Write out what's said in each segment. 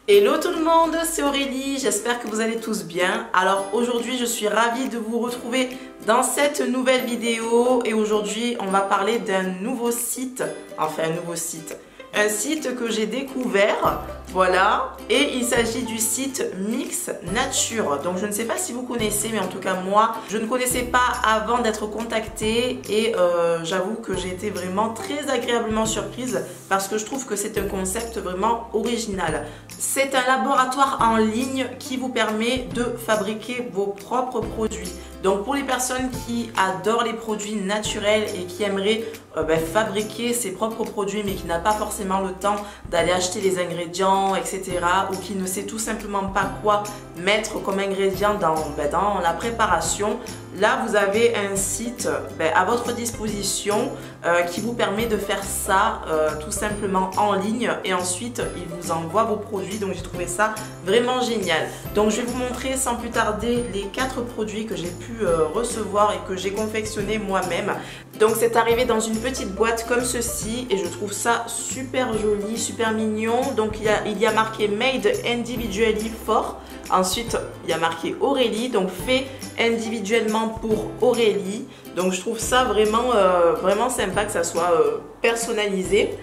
Hello tout le monde, c'est Aurélie, j'espère que vous allez tous bien. Alors aujourd'hui je suis ravie de vous retrouver dans cette nouvelle vidéo et aujourd'hui on va parler d'un nouveau site, un site que j'ai découvert, voilà, et il s'agit du site Mix Nature. Donc je ne sais pas si vous connaissez, mais en tout cas moi je ne connaissais pas avant d'être contactée et j'avoue que j'ai été vraiment très agréablement surprise parce que je trouve que c'est un concept vraiment original. C'est un laboratoire en ligne qui vous permet de fabriquer vos propres produits. Donc pour les personnes qui adorent les produits naturels et qui aimeraient fabriquer ses propres produits mais qui n'a pas forcément le temps d'aller acheter les ingrédients, etc. ou qui ne sait tout simplement pas quoi mettre comme ingrédient dans la préparation, là vous avez un site à votre disposition qui vous permet de faire ça tout simplement en ligne et ensuite il vous envoie vos produits. Donc j'ai trouvé ça vraiment génial. Donc je vais vous montrer sans plus tarder les 4 produits que j'ai pu recevoir et que j'ai confectionné moi-même. Donc c'est arrivé dans une petite boîte comme ceci et je trouve ça super joli, super mignon. Donc il y a marqué Made Individually for. Ensuite il y a marqué Aurélie, donc fait individuellement pour Aurélie. Donc je trouve ça vraiment, vraiment sympa que ça soit personnalisé.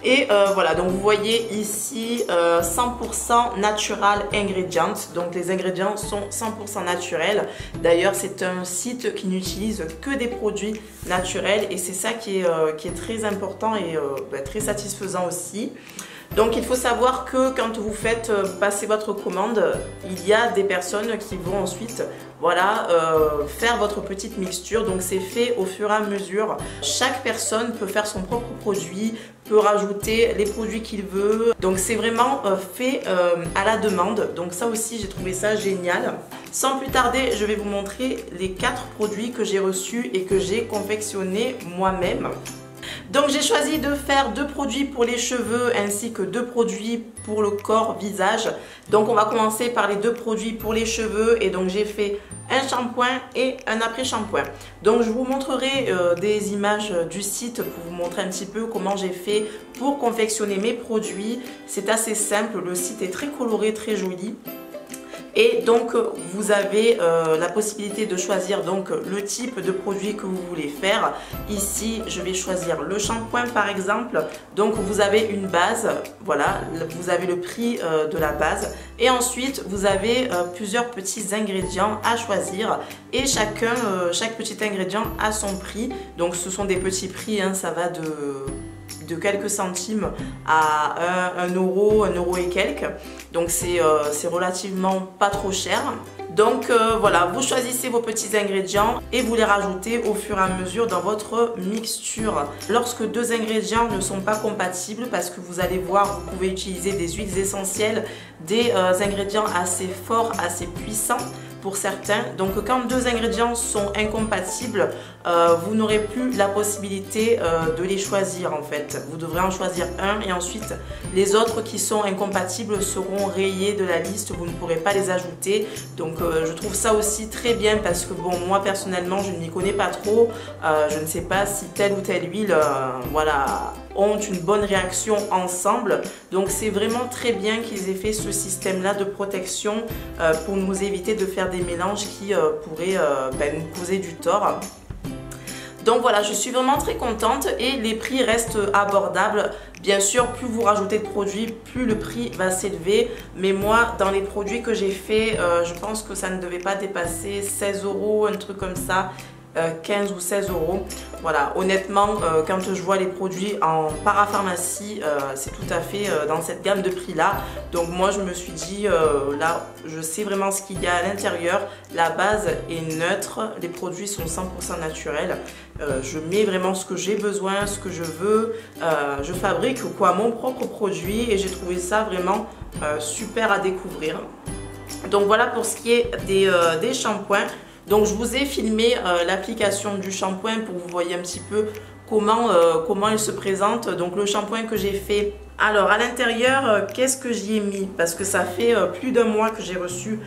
Et voilà, donc vous voyez ici 100% natural ingredients, donc les ingrédients sont 100% naturels. D'ailleurs c'est un site qui n'utilise que des produits naturels et c'est ça qui est très important et très satisfaisant aussi. Donc il faut savoir que quand vous faites passer votre commande, il y a des personnes qui vont ensuite faire votre petite mixture. Donc c'est fait au fur et à mesure. Chaque personne peut faire son propre produit, peut rajouter les produits qu'il veut. Donc c'est vraiment fait à la demande. Donc ça aussi j'ai trouvé ça génial. Sans plus tarder, je vais vous montrer les 4 produits que j'ai reçus et que j'ai confectionnés moi-même. Donc j'ai choisi de faire 2 produits pour les cheveux ainsi que 2 produits pour le corps, visage. Donc on va commencer par les 2 produits pour les cheveux et donc j'ai fait un shampoing et un après-shampoing. Donc je vous montrerai des images du site pour vous montrer un petit peu comment j'ai fait pour confectionner mes produits. C'est assez simple, le site est très coloré, très joli. Et donc vous avez la possibilité de choisir donc le type de produit que vous voulez faire. Ici je vais choisir le shampoing par exemple. Donc vous avez une base, voilà, vous avez le prix de la base. Et ensuite vous avez plusieurs petits ingrédients à choisir. Et chaque petit ingrédient a son prix. Donc ce sont des petits prix, hein, ça va de quelques centimes à 1 euro, 1 euro et quelques. Donc c'est relativement pas trop cher. Donc voilà, vous choisissez vos petits ingrédients et vous les rajoutez au fur et à mesure dans votre mixture. Lorsque 2 ingrédients ne sont pas compatibles, parce que vous allez voir, vous pouvez utiliser des huiles essentielles, des ingrédients assez forts, assez puissants pour certains. Donc quand 2 ingrédients sont incompatibles, vous n'aurez plus la possibilité de les choisir en fait. Vous devrez en choisir un et ensuite les autres qui sont incompatibles seront rayés de la liste, vous ne pourrez pas les ajouter. Donc je trouve ça aussi très bien parce que bon, moi personnellement je ne m'y connais pas trop, je ne sais pas si telle ou telle huile ont une bonne réaction ensemble. Donc c'est vraiment très bien qu'ils aient fait ce système là de protection pour nous éviter de faire des mélanges qui pourraient nous causer du tort. Donc voilà, je suis vraiment très contente et les prix restent abordables. Bien sûr, plus vous rajoutez de produits, plus le prix va s'élever. Mais moi, dans les produits que j'ai fait, je pense que ça ne devait pas dépasser 16 euros, un truc comme ça. 15 ou 16 euros. Voilà, honnêtement, quand je vois les produits en parapharmacie, c'est tout à fait dans cette gamme de prix là. Donc moi je me suis dit, là je sais vraiment ce qu'il y a à l'intérieur. La base est neutre, les produits sont 100% naturels. Je mets vraiment ce que j'ai besoin, ce que je veux. Je fabrique mon propre produit et j'ai trouvé ça vraiment super à découvrir. Donc voilà pour ce qui est des shampoings. Donc je vous ai filmé l'application du shampoing pour que vous voyez un petit peu comment il se présente. Donc le shampoing que j'ai fait. Alors à l'intérieur, qu'est-ce que j'y ai mis? Parce que ça fait plus d'1 mois que j'ai reçu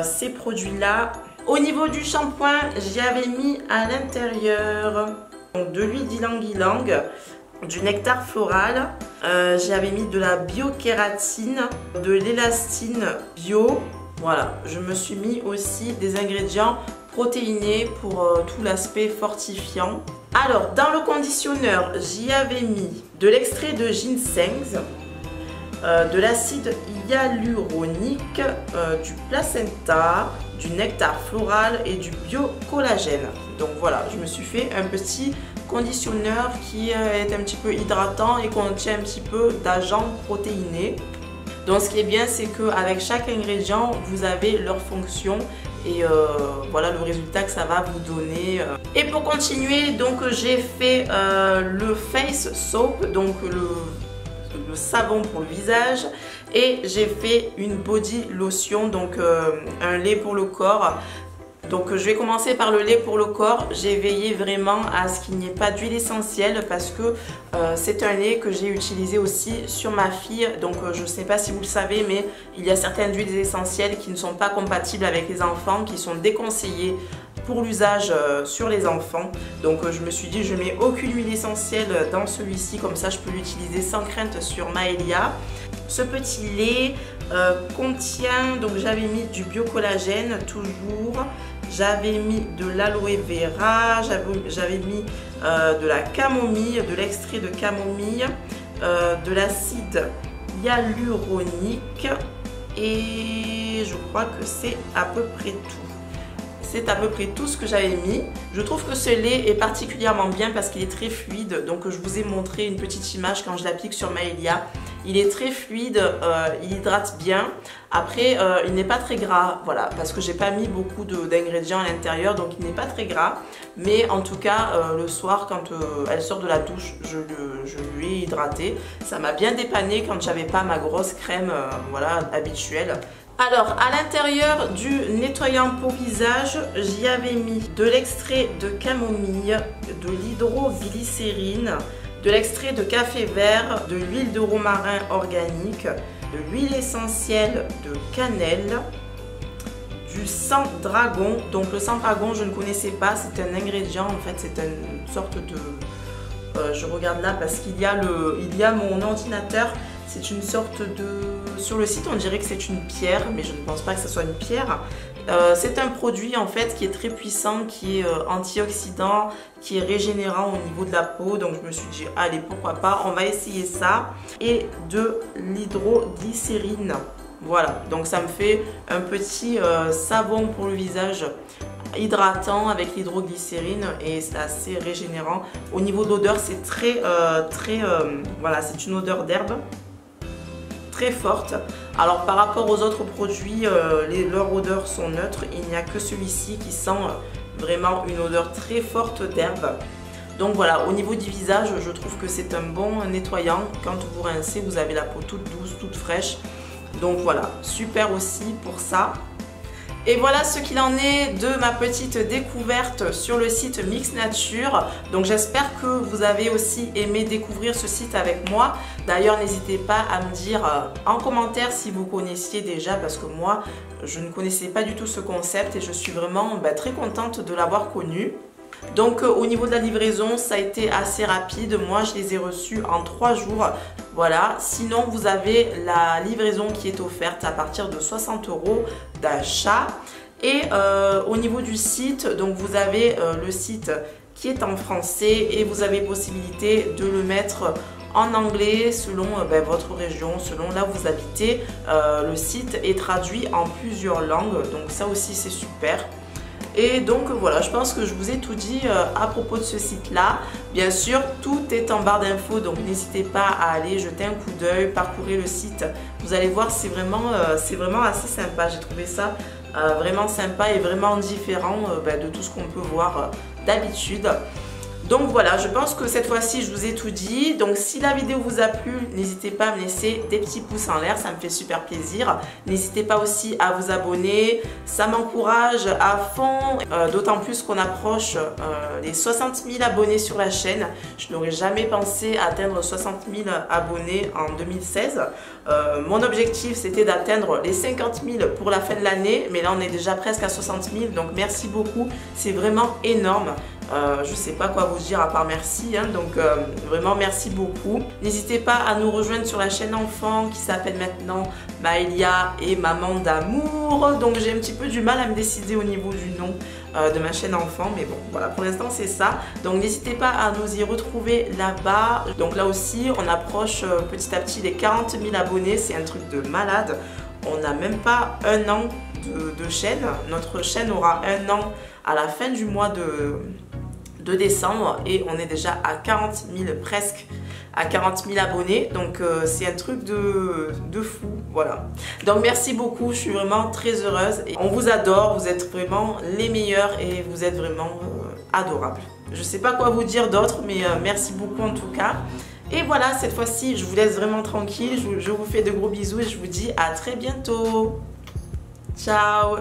ces produits-là. Au niveau du shampoing, j'y avais mis à l'intérieur de l'huile d'ylang-ylang. du nectar floral, j'avais mis de la biokératine, de l'élastine bio. Voilà, je me suis mis aussi des ingrédients protéinés pour tout l'aspect fortifiant. Alors, dans le conditionneur, j'y avais mis de l'extrait de ginseng, de l'acide hyaluronique, du placenta, du nectar floral et du biocollagène. Donc voilà, je me suis fait un petit conditionneur qui est un petit peu hydratant et contient un petit peu d'agents protéinés. Donc ce qui est bien, c'est qu'avec chaque ingrédient, vous avez leur fonction et voilà le résultat que ça va vous donner. Et pour continuer, donc j'ai fait le face soap, donc le savon pour le visage, et j'ai fait une body lotion, donc un lait pour le corps. Donc je vais commencer par le lait pour le corps. J'ai veillé vraiment à ce qu'il n'y ait pas d'huile essentielle parce que c'est un lait que j'ai utilisé aussi sur ma fille. Donc je ne sais pas si vous le savez, mais il y a certaines huiles essentielles qui ne sont pas compatibles avec les enfants, qui sont déconseillées pour l'usage sur les enfants. Donc je me suis dit, je mets aucune huile essentielle dans celui-ci, comme ça je peux l'utiliser sans crainte sur Maëlia. Ce petit lait contient, donc j'avais mis du biocollagène toujours, j'avais mis de l'aloe vera, j'avais mis de la camomille, de l'extrait de camomille, de l'acide hyaluronique, et je crois que c'est à peu près tout. C'est à peu près tout ce que j'avais mis. Je trouve que ce lait est particulièrement bien parce qu'il est très fluide. Donc je vous ai montré une petite image quand je l'applique sur Maëlia. Il est très fluide, il hydrate bien. Après, il n'est pas très gras, voilà, parce que j'ai pas mis beaucoup d'ingrédients à l'intérieur, donc il n'est pas très gras. Mais en tout cas, le soir, quand elle sort de la douche, je lui ai hydraté. Ça m'a bien dépanné quand j'avais pas ma grosse crème, voilà, habituelle. Alors, à l'intérieur du nettoyant pour visage, j'y avais mis de l'extrait de camomille, de l'hydroglycérine, de l'extrait de café vert, de l'huile de romarin organique, de l'huile essentielle de cannelle, du sang dragon. Donc le sang dragon, je ne connaissais pas, c'est un ingrédient, en fait, c'est une sorte de... je regarde là parce qu'il y a mon ordinateur. C'est une sorte de... Sur le site, on dirait que c'est une pierre, mais je ne pense pas que ce soit une pierre. C'est un produit en fait qui est très puissant, qui est antioxydant, qui est régénérant au niveau de la peau. Donc je me suis dit, allez, pourquoi pas, on va essayer ça. Et de l'hydroglycérine. Voilà, donc ça me fait un petit savon pour le visage hydratant avec l'hydroglycérine et c'est assez régénérant. Au niveau d'odeur, c'est voilà, c'est une odeur d'herbe très forte. Alors par rapport aux autres produits, leurs odeurs sont neutres. Il n'y a que celui-ci qui sent vraiment une odeur très forte d'herbe. Donc voilà, au niveau du visage, je trouve que c'est un bon nettoyant. Quand vous rincez, vous avez la peau toute douce, toute fraîche. Donc voilà, super aussi pour ça. Et voilà ce qu'il en est de ma petite découverte sur le site Mix Nature. Donc j'espère que vous avez aussi aimé découvrir ce site avec moi. D'ailleurs, n'hésitez pas à me dire en commentaire si vous connaissiez déjà, parce que moi, je ne connaissais pas du tout ce concept et je suis vraiment très contente de l'avoir connu. Donc au niveau de la livraison, ça a été assez rapide. Moi, je les ai reçus en 3 jours. Voilà. Sinon, vous avez la livraison qui est offerte à partir de 60 € d'achat. Et au niveau du site, donc vous avez le site qui est en français et vous avez possibilité de le mettre en anglais selon votre région, selon là où vous habitez. Le site est traduit en plusieurs langues, donc ça aussi c'est super. Et donc voilà, je pense que je vous ai tout dit à propos de ce site-là. Bien sûr, tout est en barre d'infos, donc n'hésitez pas à aller jeter un coup d'œil, parcourir le site. Vous allez voir, c'est vraiment assez sympa. J'ai trouvé ça vraiment sympa et vraiment différent de tout ce qu'on peut voir d'habitude. Donc voilà, je pense que cette fois-ci, je vous ai tout dit. Donc si la vidéo vous a plu, n'hésitez pas à me laisser des petits pouces en l'air, ça me fait super plaisir. N'hésitez pas aussi à vous abonner, ça m'encourage à fond. D'autant plus qu'on approche les 60 000 abonnés sur la chaîne. Je n'aurais jamais pensé atteindre 60 000 abonnés en 2016. Mon objectif, c'était d'atteindre les 50 000 pour la fin de l'année. Mais là, on est déjà presque à 60 000. Donc merci beaucoup, c'est vraiment énorme. Je sais pas quoi vous dire à part merci, hein, donc vraiment merci beaucoup. N'hésitez pas à nous rejoindre sur la chaîne enfant qui s'appelle maintenant Maëlia et Maman d'amour. Donc j'ai un petit peu du mal à me décider au niveau du nom de ma chaîne enfant, mais bon voilà, pour l'instant c'est ça. Donc n'hésitez pas à nous y retrouver là-bas. Donc là aussi on approche petit à petit les 40 000 abonnés, c'est un truc de malade. On n'a même pas un an de chaîne. Notre chaîne aura un an à la fin du mois de décembre et on est déjà à 40 000, presque à 40 000 abonnés, donc c'est un truc de fou, voilà. Donc merci beaucoup, je suis vraiment très heureuse et on vous adore, vous êtes vraiment les meilleurs et vous êtes vraiment adorables. Je sais pas quoi vous dire d'autre, mais merci beaucoup en tout cas. Et voilà, cette fois-ci, je vous laisse vraiment tranquille, je vous fais de gros bisous et je vous dis à très bientôt. Ciao.